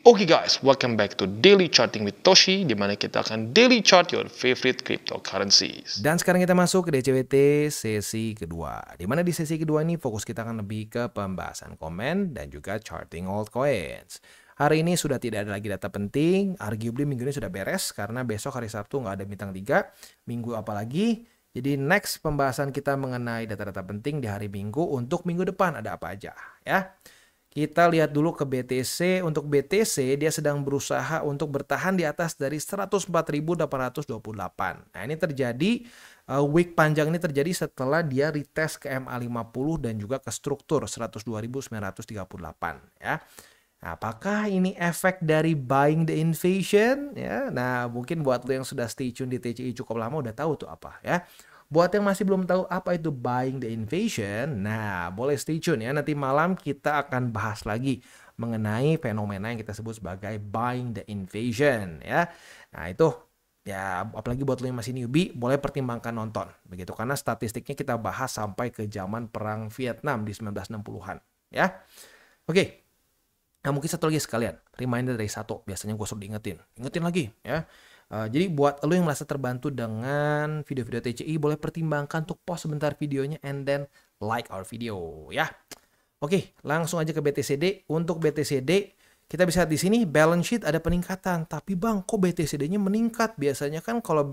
Oke guys, welcome back to Daily Charting with Toshi, di mana kita akan daily chart your favorite cryptocurrencies. Dan sekarang kita masuk ke DCWT sesi kedua. Di mana di sesi kedua ini fokus kita akan lebih ke pembahasan komen dan juga charting altcoins. Hari ini sudah tidak ada lagi data penting, arguably minggu ini sudah beres karena besok hari Sabtu nggak ada bintang 3, minggu apalagi. Jadi next pembahasan kita mengenai data-data penting di hari Minggu untuk minggu depan ada apa aja ya. Kita lihat dulu ke BTC. Untuk BTC dia sedang berusaha untuk bertahan di atas dari 104.828. Nah ini terjadi, week panjang ini terjadi setelah dia retest ke MA50 dan juga ke struktur 102.938 ya. Nah, apakah ini efek dari buying the invasion ya? Nah mungkin buat lo yang sudah stay tune di TCI cukup lama udah tahu tuh apa ya. Buat yang masih belum tahu apa itu buying the invasion, nah boleh stay tune ya. Nanti malam kita akan bahas lagi mengenai fenomena yang kita sebut sebagai buying the invasion ya. Nah itu ya apalagi buat lo yang masih newbie boleh pertimbangkan nonton begitu karena statistiknya kita bahas sampai ke zaman perang Vietnam di 1960-an ya. Oke. Nah mungkin satu lagi sekalian, reminder dari satu, biasanya gue suruh ingetin lagi ya. Jadi buat lo yang merasa terbantu dengan video-video TCI, boleh pertimbangkan untuk pause sebentar videonya and then like our video ya. Oke, langsung aja ke BTCD. Untuk BTCD kita bisa lihat di sini balance sheet ada peningkatan, tapi bang kok BTCD-nya meningkat? Biasanya kan kalau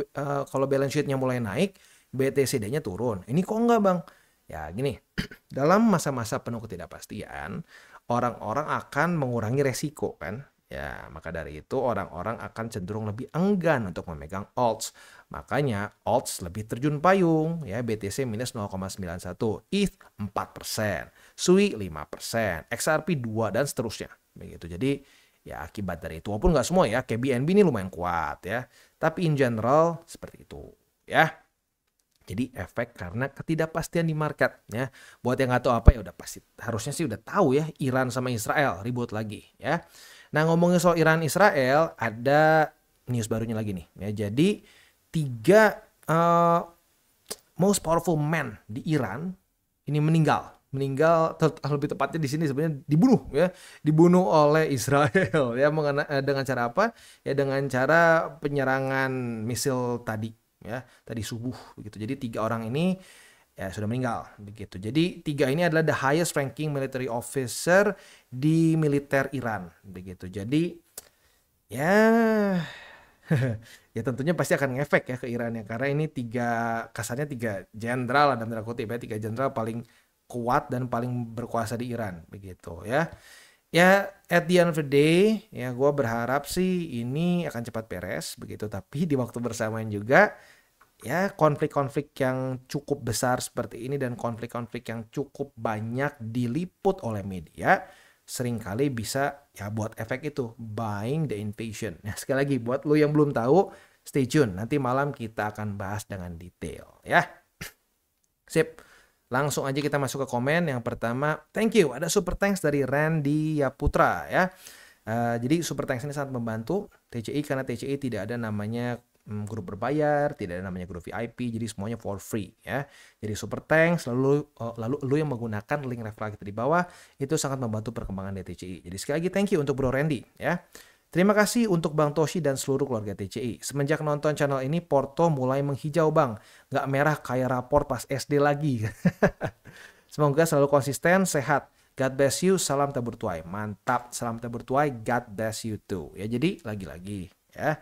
balance sheet-nya mulai naik, BTCD-nya turun. Ini kok enggak bang? Ya gini, dalam masa-masa penuh ketidakpastian, orang-orang akan mengurangi resiko kan. Ya, maka dari itu orang-orang akan cenderung lebih enggan untuk memegang alts. Makanya alts lebih terjun payung ya, BTC minus 0,91, ETH 4%, SUI 5%, XRP 2 dan seterusnya. Begitu. Jadi ya akibat dari itu walaupun nggak semua ya, kayak BNB ini lumayan kuat ya. Tapi in general seperti itu ya. Jadi efek karena ketidakpastian di market ya. Buat yang nggak tahu apa ya udah pasti harusnya sih udah tahu ya, Iran sama Israel ribut lagi ya. Nah ngomongin soal Iran Israel ada news barunya lagi nih ya. Jadi 3 most powerful man di Iran ini meninggal lebih tepatnya di sini sebenarnya dibunuh oleh Israel ya. Dengan cara apa ya, dengan cara penyerangan misil tadi ya, tadi subuh begitu. Jadi 3 orang ini ya sudah meninggal begitu. Jadi 3 ini adalah the highest ranking military officer di militer Iran begitu. Jadi ya ya tentunya pasti akan ngefek ya ke Iran ya, karena ini kasarnya 3 jenderal dalam tanda kutip ya, 3 jenderal paling kuat dan paling berkuasa di Iran begitu ya. Ya at the end of the day ya gue berharap sih ini akan cepat beres begitu, tapi di waktu bersamaan juga ya konflik-konflik yang cukup besar seperti ini dan konflik-konflik yang cukup banyak diliput oleh media seringkali bisa ya buat efek itu buying the invasion. Nah sekali lagi buat lo yang belum tahu stay tune, nanti malam kita akan bahas dengan detail ya. Sip, langsung aja kita masuk ke komen. Yang pertama, thank you, ada super thanks dari Randy Yaputra ya. Jadi super thanks ini sangat membantu TCI karena TCI tidak ada namanya grup berbayar, tidak ada namanya grup VIP, jadi semuanya for free ya. Jadi super thanks, lalu lu yang menggunakan link referral kita di bawah itu sangat membantu perkembangan TCI. Jadi sekali lagi thank you untuk Bro Randy ya. Terima kasih untuk Bang Toshi dan seluruh keluarga TCI. Semenjak nonton channel ini Porto mulai menghijau bang, nggak merah kayak rapor pas SD lagi. Semoga selalu konsisten, sehat. God bless you, salam tabur tuai. Mantap, salam tabur tuai, God bless you too. Ya jadi lagi-lagi ya.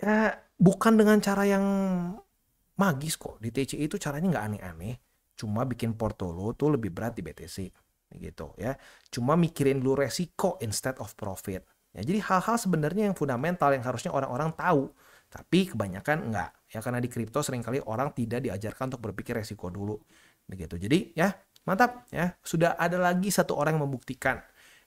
Ya, bukan dengan cara yang magis kok. Di TCI itu caranya nggak aneh-aneh. Cuma bikin porto lo tuh lebih berat di BTC. Gitu ya. Cuma mikirin lu resiko instead of profit. Ya, jadi hal-hal sebenarnya yang fundamental yang harusnya orang-orang tahu. Tapi kebanyakan enggak. Ya, karena di kripto seringkali orang tidak diajarkan untuk berpikir resiko dulu. Begitu. Jadi ya mantap ya. Sudah ada lagi satu orang yang membuktikan.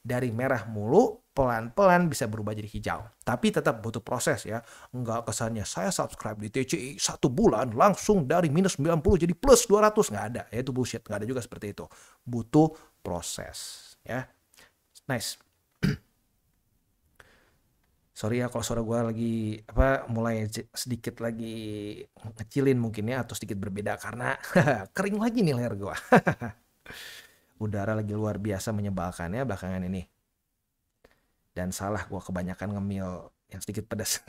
Dari merah mulu pelan-pelan bisa berubah jadi hijau. Tapi tetap butuh proses ya. Enggak kesannya saya subscribe di TCI 1 bulan langsung dari minus 90 jadi plus 200. Nggak ada. Ya itu bullshit. Nggak ada juga seperti itu. Butuh proses ya. Nice. Sorry ya kalau suara gue lagi mulai sedikit lagi ngecilin mungkin ya, atau sedikit berbeda karena kering lagi nih leher gue. Udara lagi luar biasa menyebalkan ya belakangan ini. Dan salah, gue kebanyakan ngemil yang sedikit pedas.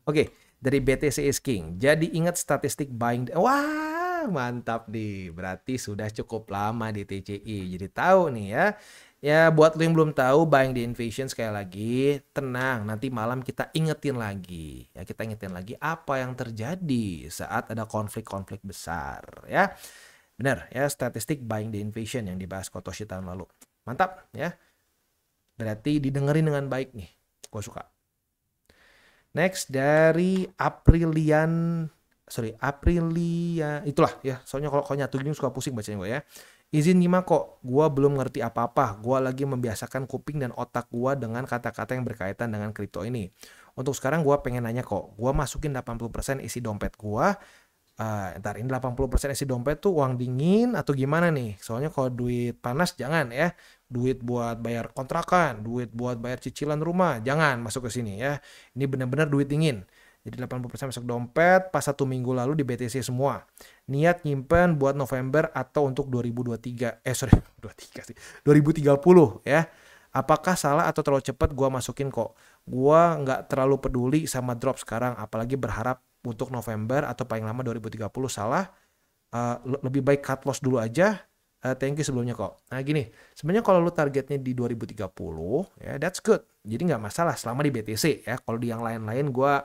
Oke, dari BTC is King. Jadi ingat statistik buying. Wah, mantap nih. Berarti sudah cukup lama di TCI. Jadi tahu nih ya. Ya, buat lo yang belum tahu buying the invasion, sekali lagi, tenang. Nanti malam kita ingetin lagi. Ya, kita ingetin lagi apa yang terjadi saat ada konflik-konflik besar. Ya, benar ya, statistik buying the invasion yang dibahas Kotoshi tahun lalu. Mantap ya. Berarti didengerin dengan baik nih. Gue suka. Next dari Aprilia, itulah ya. Soalnya kalau nyatu gini suka pusing bacanya gue ya. Izin nyimak kok, gue belum ngerti apa-apa. Gue lagi membiasakan kuping dan otak gue dengan kata-kata yang berkaitan dengan kripto ini. Untuk sekarang gue pengen nanya kok, gue masukin 80% isi dompet gue. Ntar ini 80% isi dompet tuh uang dingin atau gimana nih? Soalnya kalau duit panas jangan ya. Duit buat bayar kontrakan, duit buat bayar cicilan rumah, jangan masuk ke sini ya. Ini benar-benar duit dingin. Jadi 80% masuk dompet, pas 1 minggu lalu di BTC semua. Niat nyimpen buat November atau untuk 2023. 2030 ya. Apakah salah atau terlalu cepat gua masukin kok? Gua nggak terlalu peduli sama drop sekarang, apalagi berharap untuk November atau paling lama 2030 salah. Lebih baik cut loss dulu aja. Thank you sebelumnya kok. Nah gini, sebenarnya kalau lu targetnya di 2030 ya that's good. Jadi nggak masalah selama di BTC ya. Kalau di yang lain-lain gua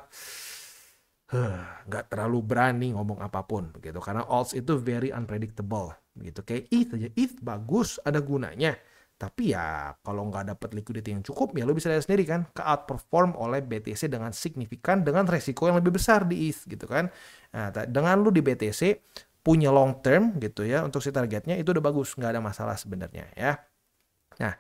nggak terlalu berani ngomong apapun begitu, karena alts itu very unpredictable begitu. Kayak ETH aja, ETH bagus, ada gunanya. Tapi ya kalau nggak dapat liquidity yang cukup, ya lo bisa lihat sendiri kan, ke-outperform oleh BTC dengan signifikan dengan resiko yang lebih besar di ETH gitu kan. Nah, dengan lu di BTC punya long term gitu ya untuk si targetnya, itu udah bagus, nggak ada masalah sebenarnya ya. Nah,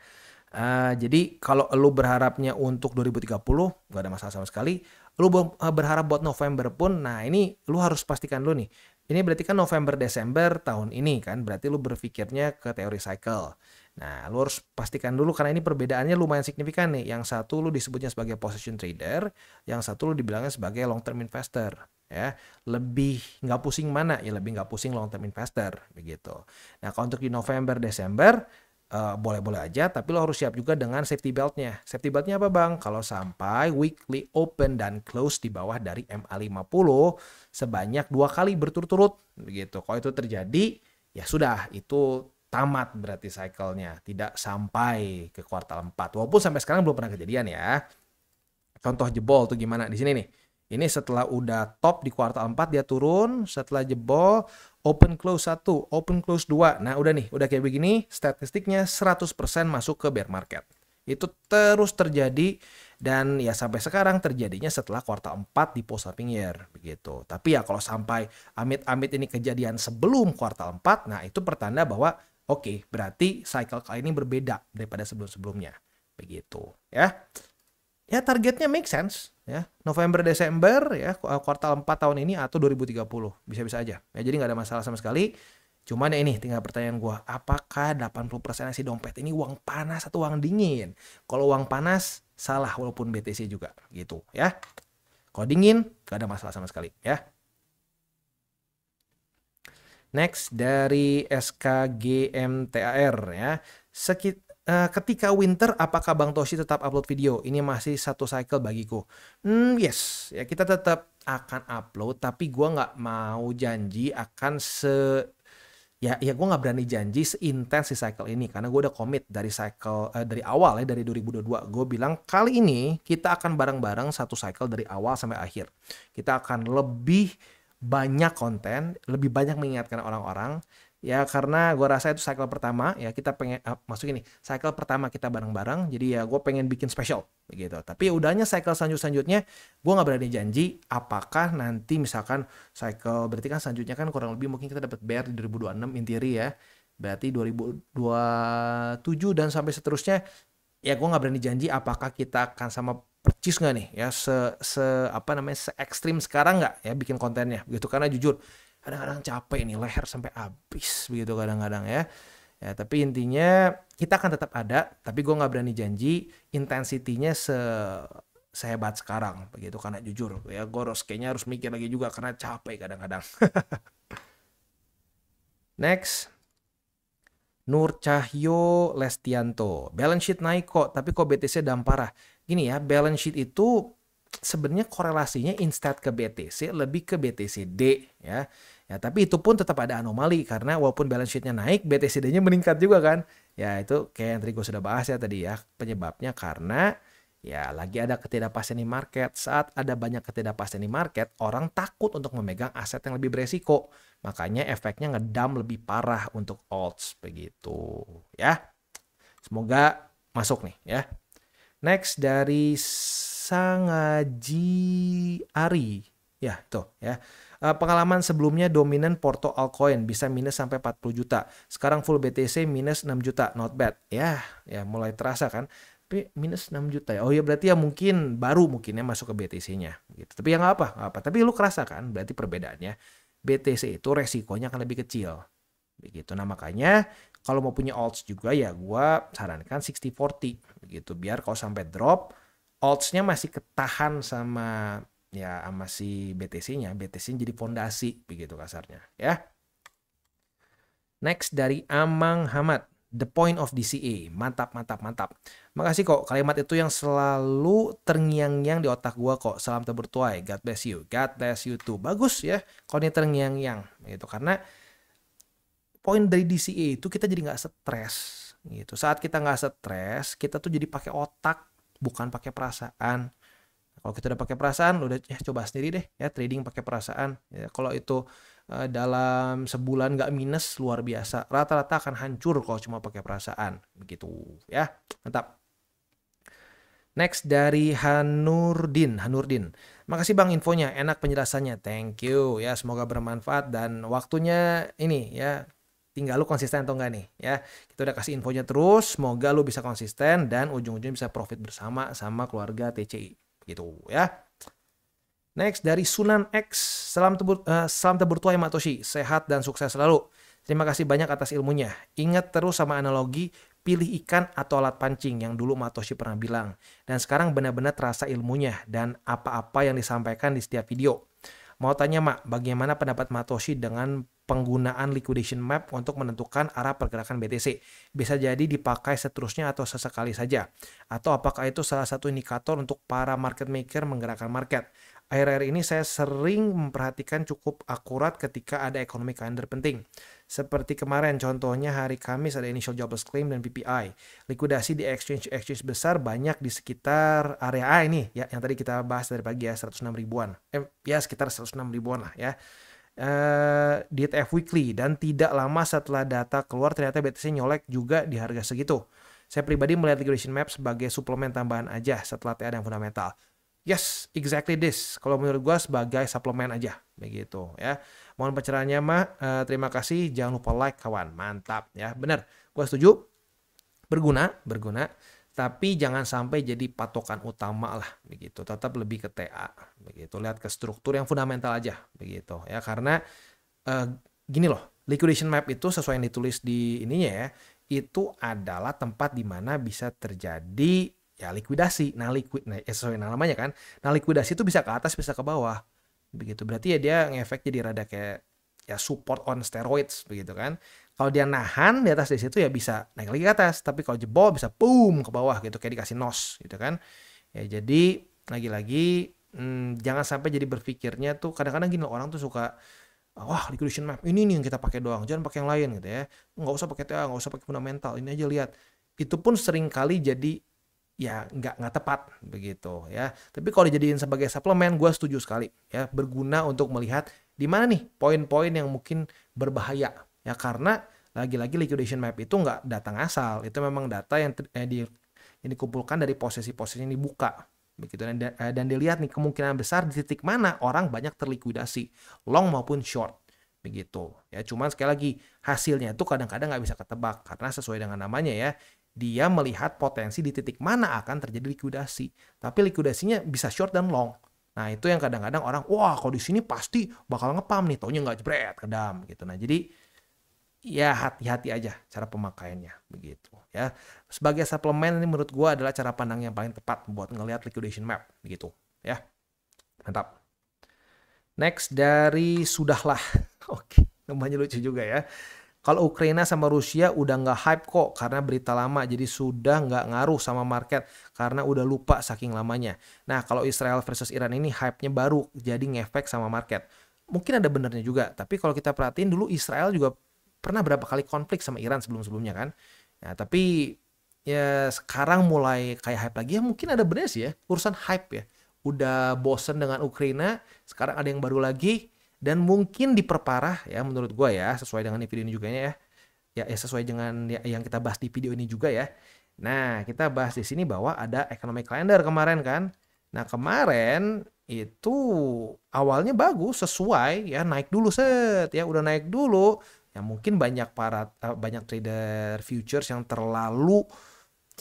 jadi kalau lu berharapnya untuk 2030 nggak ada masalah sama sekali. Lu berharap buat November pun, nah ini lu harus pastikan lu nih. Ini berarti kan November Desember tahun ini kan, berarti lu berpikirnya ke teori cycle. Nah, lu harus pastikan dulu karena ini perbedaannya lumayan signifikan nih. Yang satu lu disebutnya sebagai position trader, yang satu lu dibilangnya sebagai long term investor. Ya, lebih nggak pusing mana? Ya lebih nggak pusing long term investor begitu. Nah, kalau untuk di November Desember boleh-boleh aja, tapi lo harus siap juga dengan safety beltnya. Safety beltnya apa bang? Kalau sampai weekly open dan close di bawah dari MA50 sebanyak 2 kali berturut-turut begitu. Kalau itu terjadi, ya sudah, itu tamat berarti cycle-nya. Tidak sampai ke kuartal 4. Walaupun sampai sekarang belum pernah kejadian ya. Contoh jebol tuh gimana di sini nih. Ini setelah udah top di kuartal 4 dia turun, setelah jebol open close 1, open close 2. Nah, udah nih, udah kayak begini, statistiknya 100% masuk ke bear market. Itu terus terjadi dan ya sampai sekarang terjadinya setelah kuartal 4 di post halving year begitu. Tapi ya kalau sampai amit-amit ini kejadian sebelum kuartal 4, nah itu pertanda bahwa oke, berarti cycle kali ini berbeda daripada sebelum-sebelumnya. Begitu, ya. Ya targetnya make sense ya. November Desember ya kuartal 4 tahun ini atau 2030 bisa-bisa aja. Ya jadi nggak ada masalah sama sekali. Cuman ya ini tinggal pertanyaan gua, apakah 80% isi dompet ini uang panas atau uang dingin? Kalau uang panas salah walaupun BTC juga gitu ya. Kalau dingin nggak ada masalah sama sekali ya. Next dari SKGMTAR ya. Ketika winter, apakah Bang Toshi tetap upload video? Ini masih satu cycle bagiku. Yes, ya kita tetap akan upload, tapi gue nggak mau janji akan ya gue nggak berani janji seintens si cycle ini karena gue udah commit dari cycle dari awal ya, dari 2022. Gue bilang kali ini kita akan bareng-bareng satu cycle dari awal sampai akhir. Kita akan lebih banyak konten, lebih banyak mengingatkan orang-orang. Ya karena gue rasa itu cycle pertama ya kita pengen masuk ini cycle pertama kita bareng-bareng, jadi ya gue pengen bikin special gitu. Tapi ya udahnya cycle selanjutnya gue nggak berani janji apakah nanti misalkan cycle berarti kan selanjutnya kan kurang lebih mungkin kita dapat bear di 2026 in theory ya, berarti 2027 dan sampai seterusnya. Ya gue nggak berani janji apakah kita akan sama percis nggak nih ya se ekstrim sekarang nggak ya bikin kontennya begitu, karena jujur kadang-kadang capek nih, leher sampai habis begitu kadang-kadang ya. Ya tapi intinya kita akan tetap ada, tapi gue nggak berani janji intensitinya sehebat sekarang begitu, karena jujur ya gue kayaknya harus mikir lagi juga karena capek kadang-kadang. Next Nur Cahyo Lestianto, balance sheet naik kok, tapi kok BTC down parah. Gini ya, balance sheet itu sebenarnya korelasinya instead ke BTC lebih ke BTCD ya. Ya, tapi itu pun tetap ada anomali karena walaupun balance sheet-nya naik, BTCD-nya meningkat juga kan. Ya, itu kayak yang tadi gue sudah bahas ya tadi ya. Penyebabnya karena ya lagi ada ketidakpastian di market. Saat ada banyak ketidakpastian di market, orang takut untuk memegang aset yang lebih beresiko. Makanya efeknya ngedam lebih parah untuk alts begitu ya. Semoga masuk nih ya. Next dari Sangaji Ari. Ya, itu ya. Pengalaman sebelumnya dominan Porto altcoin bisa minus sampai 40 juta. Sekarang full BTC minus 6 juta. Not bad. Ya, ya mulai terasa kan. Tapi minus 6 juta ya. Oh ya berarti ya mungkin baru mungkin ya masuk ke BTC-nya gitu. Tapi ya nggak apa, nggak apa. Tapi lu kerasa kan berarti perbedaannya. BTC itu resikonya akan lebih kecil. Begitu. Nah, makanya kalau mau punya alts juga ya gua sarankan 60-40 begitu. Biar kalau sampai drop alts-nya masih ketahan sama ya sama si BTC-nya. BTC jadi fondasi begitu kasarnya ya. Next dari Amang Hamad. The point of DCA. Mantap, mantap, mantap. Makasih kok kalimat itu yang selalu terngiang-ngiang di otak gua kok. Salam terbertuai. God bless you. God bless you too. Bagus ya kalau ini terngiang-ngiang gitu. Karena poin dari DCA itu kita jadi nggak stres gitu. Saat kita nggak stres, kita tuh jadi pakai otak bukan pakai perasaan. Kalau kita udah pakai perasaan, udah ya coba sendiri deh ya trading pakai perasaan. Ya, kalau itu dalam sebulan nggak minus luar biasa, rata-rata akan hancur kalau cuma pakai perasaan begitu ya. Mantap. Next dari Hanurdin. Makasih Bang infonya, enak penjelasannya. Thank you ya, semoga bermanfaat dan waktunya ini ya. Tinggal lu konsisten atau enggak nih ya. Kita udah kasih infonya terus, semoga lu bisa konsisten dan ujung-ujungnya bisa profit bersama sama keluarga TCI gitu ya. Next dari Sunan X, salam tebur tua ya Matoshi, sehat dan sukses selalu. Terima kasih banyak atas ilmunya. Ingat terus sama analogi pilih ikan atau alat pancing yang dulu Matoshi pernah bilang. Dan sekarang benar-benar terasa ilmunya dan apa-apa yang disampaikan di setiap video. Mau tanya Mak, bagaimana pendapat Matoshi dengan penggunaan liquidation map untuk menentukan arah pergerakan BTC? Bisa jadi dipakai seterusnya atau sesekali saja? Atau apakah itu salah satu indikator untuk para market maker menggerakkan market? Akhir-akhir ini saya sering memperhatikan cukup akurat ketika ada economic calendar penting. Seperti kemarin, contohnya hari Kamis ada initial jobless claim dan PPI. Likuidasi di exchange besar banyak di sekitar area A ini, ya, yang tadi kita bahas dari pagi ya, 106 ribuan. Ya sekitar 106 ribuan lah ya. Di ETF weekly dan tidak lama setelah data keluar ternyata BTC nyolek juga di harga segitu. Saya pribadi melihat liquidation map sebagai suplemen tambahan aja setelah TA dan fundamental. Yes, exactly this. Kalau menurut gua sebagai suplemen aja, begitu ya. Mohon pencerahannya mah. Terima kasih. Jangan lupa like kawan. Mantap ya. Bener. Gua setuju. Berguna. Tapi jangan sampai jadi patokan utama lah, begitu. Tetap lebih ke TA, begitu. Lihat ke struktur yang fundamental aja, begitu ya. Karena gini loh, liquidation map itu sesuai yang ditulis di ininya ya, itu adalah tempat di mana bisa terjadi ya likuidasi. Nah, sesuai namanya kan. Nah, likuidasi itu bisa ke atas, bisa ke bawah. Begitu. Berarti ya dia ngefek jadi rada kayak ya support on steroids begitu kan. Kalau dia nahan di atas dari situ ya bisa naik lagi ke atas, tapi kalau jebol bisa boom ke bawah gitu kayak dikasih nos gitu kan. Ya jadi lagi-lagi jangan sampai jadi berpikirnya tuh kadang-kadang gini orang tuh suka wah liquidation map ini nih yang kita pakai doang, jangan pakai yang lain gitu ya. Nggak usah pakai TA, nggak usah pakai fundamental, ini aja lihat. Itu pun sering kali jadi ya nggak tepat begitu ya. Tapi kalau dijadiin sebagai suplemen, gue setuju sekali ya, berguna untuk melihat di mana nih poin-poin yang mungkin berbahaya ya, karena lagi-lagi liquidation map itu nggak datang asal, itu memang data yang dikumpulkan dari posisi-posisi yang dibuka begitu dan dilihat nih kemungkinan besar di titik mana orang banyak terlikuidasi long maupun short begitu ya. Cuman sekali lagi hasilnya itu kadang-kadang nggak bisa ketebak karena sesuai dengan namanya ya, dia melihat potensi di titik mana akan terjadi likuidasi. Tapi likuidasinya bisa short dan long. Nah, itu yang kadang-kadang orang, wah kalau di sini pasti bakal ngepam nih, taunya nggak jebret, kedam gitu. Nah, jadi ya hati-hati aja cara pemakaiannya begitu ya. Sebagai suplemen ini menurut gua adalah cara pandang yang paling tepat buat ngelihat liquidation map begitu ya. Mantap. Next dari Sudahlah. Oke, namanya lucu juga ya. Kalau Ukraina sama Rusia udah nggak hype kok karena berita lama, jadi sudah nggak ngaruh sama market karena udah lupa saking lamanya. Nah, kalau Israel versus Iran ini hype-nya baru, jadi ngefek sama market. Mungkin ada benernya juga, tapi kalau kita perhatiin dulu Israel juga pernah berapa kali konflik sama Iran sebelum-sebelumnya kan. Nah, tapi ya sekarang mulai kayak hype lagi, ya mungkin ada benernya sih ya, urusan hype ya. Udah bosen dengan Ukraina, sekarang ada yang baru lagi, dan mungkin diperparah ya menurut gue ya, sesuai dengan video ini juga ya. Ya sesuai dengan yang kita bahas di video ini juga ya. Nah, kita bahas di sini bahwa ada economic calendar kemarin kan. Nah, kemarin itu awalnya bagus, sesuai ya, naik dulu set ya, udah naik dulu. Ya mungkin banyak trader futures yang terlalu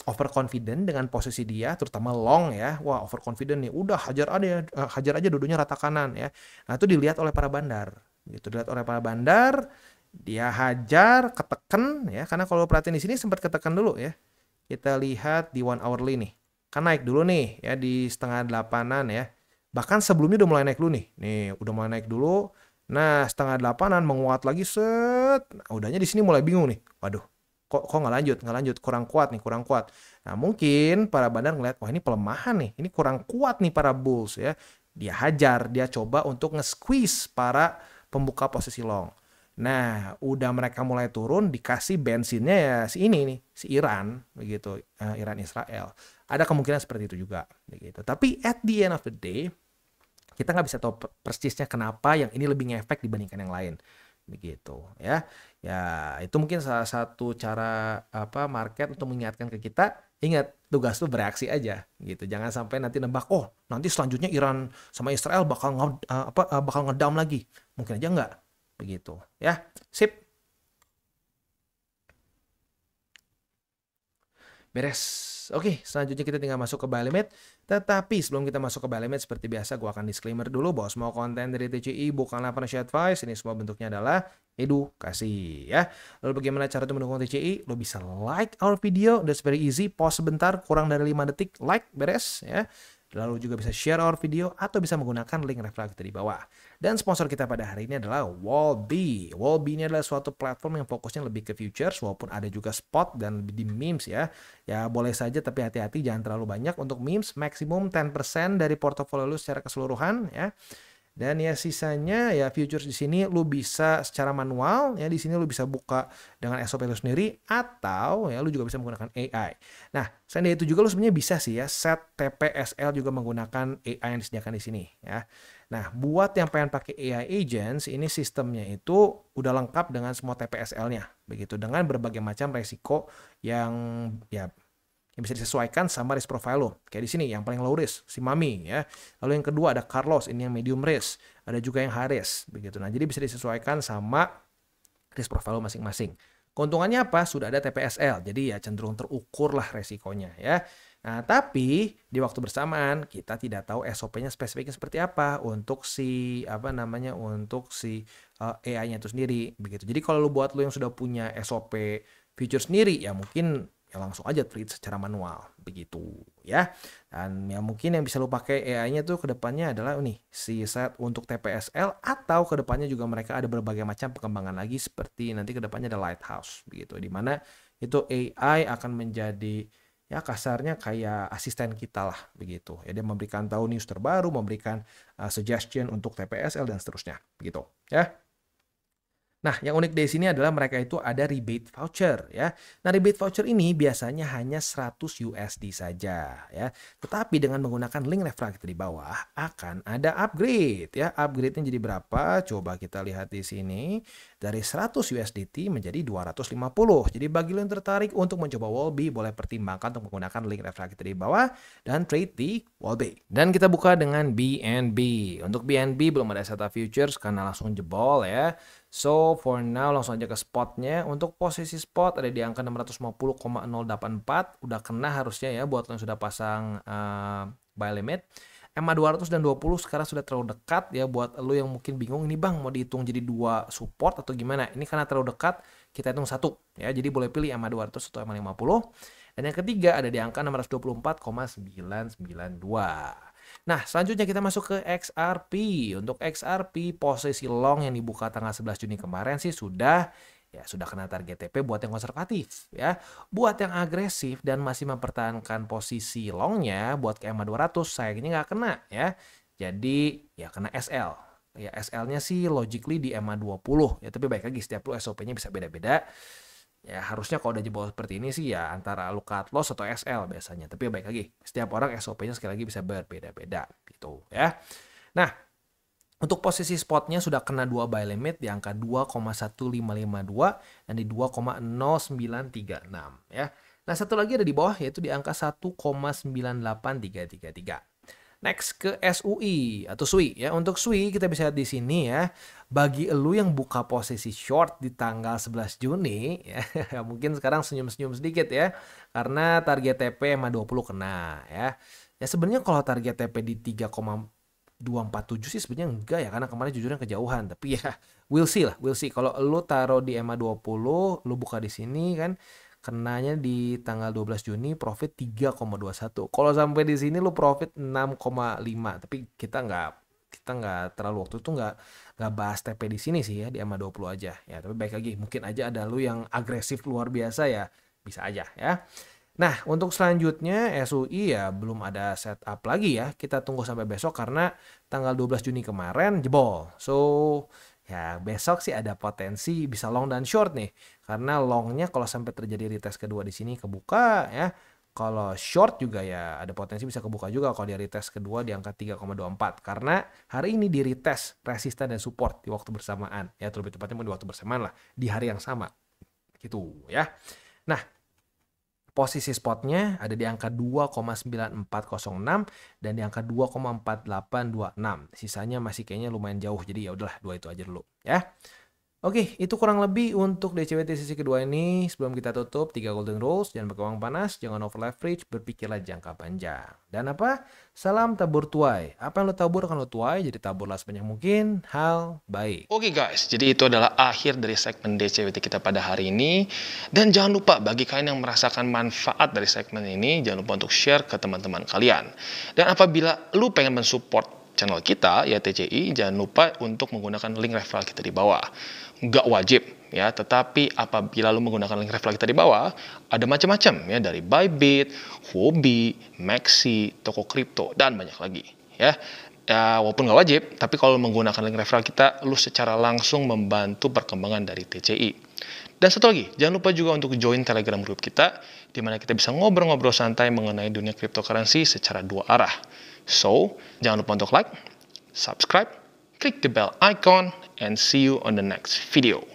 overconfident dengan posisi dia, terutama long ya. Wah, overconfident nih, udah hajar aja dulunya rata kanan ya. Nah, itu dilihat oleh para bandar. Gitu, dilihat oleh para bandar, dia hajar, keteken ya. Karena kalau perhatiin di sini sempat keteken dulu ya. Kita lihat di 1 hourly nih. Kan naik dulu nih ya di setengah 8-an ya. Bahkan sebelumnya udah mulai naik dulu nih. Nih, udah mulai naik dulu. Nah, setengah 8-an menguat lagi set. Nah, udahnya di sini mulai bingung nih. Waduh, kok nggak lanjut, kurang kuat. Nah, mungkin para bandar ngeliat, wah ini pelemahan nih, ini kurang kuat nih para bulls ya. Dia hajar, dia coba untuk nge-squeeze para pembuka posisi long. Nah, udah mereka mulai turun, dikasih bensinnya ya si ini nih, si Iran begitu, Iran Israel. Ada kemungkinan seperti itu juga begitu. Tapi at the end of the day, kita nggak bisa tahu persisnya kenapa yang ini lebih ngefek dibandingkan yang lain begitu ya. Ya itu mungkin salah satu cara market untuk mengingatkan ke kita, ingat tugas tuh bereaksi aja gitu, jangan sampai nanti nebak oh nanti selanjutnya Iran sama Israel bakal ngedam lagi, mungkin aja enggak begitu ya. Sip, beres. Oke, selanjutnya kita tinggal masuk ke buy limit. Tetapi sebelum kita masuk ke buy limit, seperti biasa gue akan disclaimer dulu bahwa semua konten dari TCI bukanlah financial advice. Ini semua bentuknya adalah edukasi ya. Lalu bagaimana cara untuk mendukung TCI? Lo bisa like our video, that's very easy. Pause sebentar, kurang dari 5 detik, like, beres ya. Lalu juga bisa share our video atau bisa menggunakan link referral kita di bawah. Dan sponsor kita pada hari ini adalah Wallbee. Wallbee ini adalah suatu platform yang fokusnya lebih ke futures, walaupun ada juga spot dan lebih di memes ya. Ya boleh saja, tapi hati-hati jangan terlalu banyak untuk memes. Maksimum 10% dari portofolio lu secara keseluruhan ya. Dan ya sisanya ya futures di sini lu bisa secara manual ya, di sini lu bisa buka dengan SOP lu sendiri atau ya lu juga bisa menggunakan AI. Nah, selain dari itu juga lu sebenarnya bisa sih ya set TPSL juga menggunakan AI yang disediakan di sini ya. Nah, buat yang pengen pakai AI agents, ini sistemnya itu udah lengkap dengan semua TPSL-nya begitu, dengan berbagai macam resiko yang ya yang bisa disesuaikan sama risk profile lo. Kayak di sini yang paling low risk, si Mami ya. Lalu yang kedua ada Carlos, ini yang medium risk. Ada juga yang high risk begitu. Nah, jadi bisa disesuaikan sama risk profile lo masing-masing. Keuntungannya apa? Sudah ada TPSL. Jadi ya cenderung terukur lah resikonya ya. Nah, tapi di waktu bersamaan kita tidak tahu SOP-nya spesifiknya seperti apa untuk si AI-nya itu sendiri begitu. Jadi kalau lu buat lu yang sudah punya SOP feature sendiri ya mungkin ya langsung aja trade secara manual begitu ya. Dan ya mungkin yang bisa lo pakai AI-nya tuh kedepannya adalah nih si set untuk TPSL, atau kedepannya juga mereka ada berbagai macam perkembangan lagi seperti nanti kedepannya ada Lighthouse begitu, dimana itu AI akan menjadi ya kasarnya kayak asisten kita lah begitu ya, dia memberikan tahu news terbaru, memberikan suggestion untuk TPSL dan seterusnya begitu ya. Nah, yang unik dari sini adalah mereka itu ada rebate voucher ya. Nah, rebate voucher ini biasanya hanya 100 USD saja ya. Tetapi dengan menggunakan link referral kita di bawah akan ada upgrade ya. Upgrade-nya jadi berapa? Coba kita lihat di sini. Dari 100 USDT menjadi 250. Jadi bagi lo yang tertarik untuk mencoba Wallbee, boleh pertimbangkan untuk menggunakan link referral kita di bawah dan trade di Wallbee. Dan kita buka dengan BNB. Untuk BNB belum ada setup futures karena langsung jebol ya. So for now langsung aja ke spotnya. Untuk posisi spot ada di angka 650,084. Udah kena harusnya ya buat yang sudah pasang buy limit. EMA 200 dan 20 sekarang sudah terlalu dekat ya buat lo yang mungkin bingung ini bang mau dihitung jadi 2 support atau gimana. Ini karena terlalu dekat kita hitung 1 ya. Jadi boleh pilih EMA 200 atau EMA 50. Dan yang ketiga ada di angka 624,992. Nah, selanjutnya kita masuk ke XRP. Untuk XRP, posisi long yang dibuka tanggal 11 Juni kemarin sih sudah ya sudah kena target TP buat yang konservatif ya. Buat yang agresif dan masih mempertahankan posisi longnya buat ke EMA 200 sayangnya nggak kena ya. Jadi ya kena SL. Ya SL-nya sih logically di EMA 20 ya, tapi baik lagi setiap lu SOP-nya bisa beda-beda. Ya harusnya kalau udah jebol seperti ini sih ya antara lu cut loss atau SL biasanya. Tapi baik lagi setiap orang SOP-nya sekali lagi bisa berbeda-beda gitu ya. Nah, untuk posisi spotnya sudah kena 2 buy limit di angka 2,1552 dan di 2,0936 ya. Nah, satu lagi ada di bawah yaitu di angka 1,98333. Next ke SUI atau SUI ya. Untuk SUI kita bisa lihat di sini ya. Bagi elu yang buka posisi short di tanggal 11 Juni ya, mungkin sekarang senyum-senyum sedikit ya. Karena target TP EMA 20 kena ya. Ya sebenarnya kalau target TP di 3,247 sih sebenarnya enggak ya, karena kemarin jujurnya kejauhan, tapi ya we'll see lah, we'll see. Kalau lu taruh di EMA 20, lu buka di sini kan kenanya di tanggal 12 Juni profit 3,21. Kalau sampai di sini lu profit 6,5, tapi kita nggak terlalu waktu itu nggak bahas TP di sini sih ya, di EMA 20 aja ya. Tapi baik lagi mungkin aja ada lu yang agresif luar biasa ya, bisa aja ya. Nah, untuk selanjutnya SUI ya belum ada setup lagi ya. Kita tunggu sampai besok karena tanggal 12 Juni kemarin jebol. So, ya besok sih ada potensi bisa long dan short nih. Karena longnya kalau sampai terjadi retest kedua di sini kebuka ya. Kalau short juga ya ada potensi bisa kebuka juga kalau dia retest kedua di angka 3,24. Karena hari ini di retest resisten dan support di waktu bersamaan. Ya, lebih tepatnya di waktu bersamaan lah. Di hari yang sama. Gitu ya. Nah, posisi spotnya ada di angka 2,9406 dan di angka 2,4826. Sisanya masih kayaknya lumayan jauh. Jadi ya udahlah, dua itu aja dulu ya. Oke, itu kurang lebih untuk DCWT sesi kedua ini. Sebelum kita tutup, 3 golden rules. Jangan pakai uang panas, jangan over leverage, berpikirlah jangka panjang. Dan apa? Salam tabur tuai. Apa yang lo tabur akan lo tuai, jadi taburlah sebanyak mungkin hal baik. Oke guys, jadi itu adalah akhir dari segmen DCWT kita pada hari ini. Dan jangan lupa bagi kalian yang merasakan manfaat dari segmen ini, jangan lupa untuk share ke teman-teman kalian. Dan apabila lu pengen mensupport channel kita, ya TCI, jangan lupa untuk menggunakan link referral kita di bawah. Nggak wajib ya, tetapi apabila lu menggunakan link referral kita di bawah, ada macam-macam ya, dari Bybit, Huobi, Maxi, toko kripto, dan banyak lagi ya. Ya, walaupun nggak wajib, tapi kalau menggunakan link referral kita, lu secara langsung membantu perkembangan dari TCI. Dan satu lagi, jangan lupa juga untuk join Telegram group kita, di mana kita bisa ngobrol-ngobrol santai mengenai dunia cryptocurrency secara dua arah. So, jangan lupa untuk like, subscribe, click the bell icon, and see you on the next video.